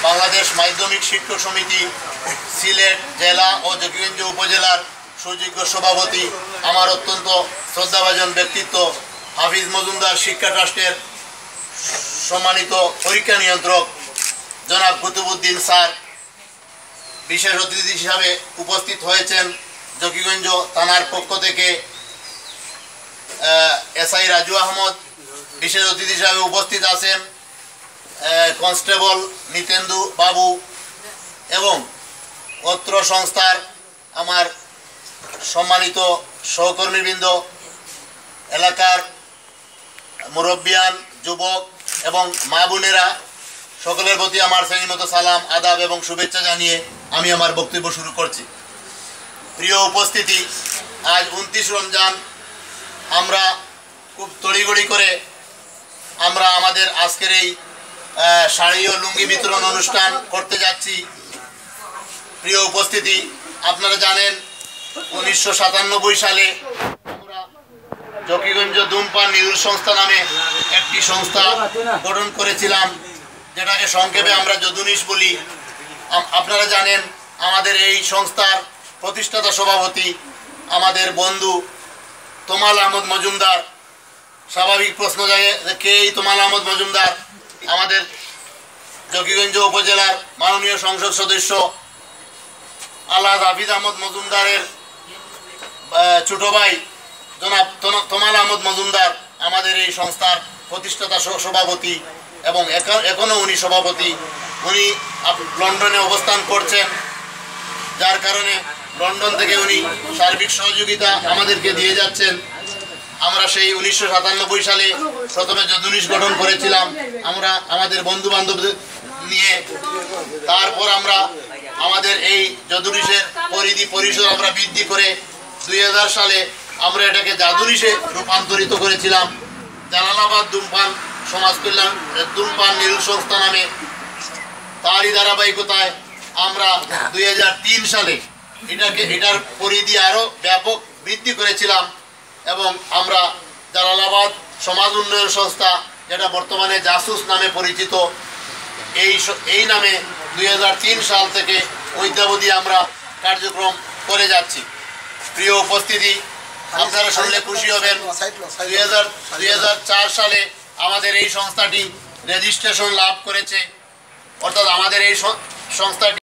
বাংলাদেশ মাধ্যমিক শিক্ষক সমিতি সিলেট জেলা ও জকিগঞ্জ উপজেলার সুযোগ্য সভাপতি, আমার অত্যন্ত শ্রদ্ধাভাজন ব্যক্তিত্ব হাফিজ মজুমদার শিক্ষা ট্রাস্টের সম্মানিত পরীক্ষা নিয়ন্ত্রক জনাব কুতুবুদ্দিন স্যার বিশেষ অতিথি হিসাবে উপস্থিত হয়েছেন। জকিগঞ্জ থানার পক্ষ থেকে এসআই রাজু আহমদ বিশেষ অতিথি হিসাবে উপস্থিত আছেন, কনস্টেবল নিতেন্দু বাবু এবং অত্র সংস্থার আমার সম্মানিত সহকর্মীবৃন্দ, এলাকার মুরব্বিয়ান, যুবক এবং মা বোনেরা, সকলের প্রতি আমার শ্রেণীমতো সালাম, আদাব এবং শুভেচ্ছা জানিয়ে আমি আমার বক্তব্য শুরু করছি। প্রিয় উপস্থিতি, আজ 29 রমজান, আমরা খুব তড়িঘড়ি করে আমরা আমাদের আজকের এই শাড়ি ও লুঙ্গি বিতরণ অনুষ্ঠান করতে যাচ্ছি। প্রিয় উপস্থিতি, আপনারা জানেন 1997 সালে আমরা জকিগঞ্জ ধূমপান নিরোধ সংস্থা নামে একটি সংস্থা গঠন করেছিলাম, যেটাকে সংক্ষেপে আমরা যদুনিশ বলি। আপনারা জানেন আমাদের এই সংস্থার প্রতিষ্ঠাতা সভাপতি আমাদের বন্ধু তোমাল আহমদ মজুমদার। স্বাভাবিক প্রশ্ন জাগে যে কে এই তোমাল আহমদ মজুমদার? আমাদের জকিগঞ্জ উপজেলার মাননীয় সংসদ সদস্য আলহাজ হাফিজ আহমদ মজুমদারের ছোট ভাই জনাব তোমাল আহমদ মজুমদার আমাদের এই সংস্থার প্রতিষ্ঠাতা সভাপতি এবং এখনও উনি সভাপতি। উনি লন্ডনে অবস্থান করছেন, যার কারণে লন্ডন থেকে উনি সার্বিক সহযোগিতা আমাদেরকে দিয়ে যাচ্ছেন। আমরা সেই 1997 সালে প্রথমে যদুনিশ গঠন করেছিলাম আমরা আমাদের বন্ধু বান্ধবদের নিয়ে। তারপর আমরা আমাদের এই যদুনিশের পরিসর আমরা বৃদ্ধি করে 2000 সালে আমরা এটাকে জাদুনিশে রূপান্তরিত করেছিলাম। জালালাবাদ ধূমপান সমাজ কল্যাণ ধূমপান নিরোধ সংস্থা নামে। তারই ধারাবাহিকতায় আমরা 2003 সালে এটার পরিধি আরও ব্যাপক বৃদ্ধি করেছিলাম এবং আমরা জালালাবাদ সমাজ উন্নয়ন সংস্থা, যেটা বর্তমানে জাসুস নামে পরিচিত, এই নামে 2003 সাল থেকে অদ্যাবধি আমরা কার্যক্রম করে যাচ্ছি। প্রিয় উপস্থিতি, আপনারা শুনলে খুশি হবেন, 2004 সালে আমাদের এই সংস্থাটি রেজিস্ট্রেশন লাভ করেছে। অর্থাৎ আমাদের এই সংস্থাটি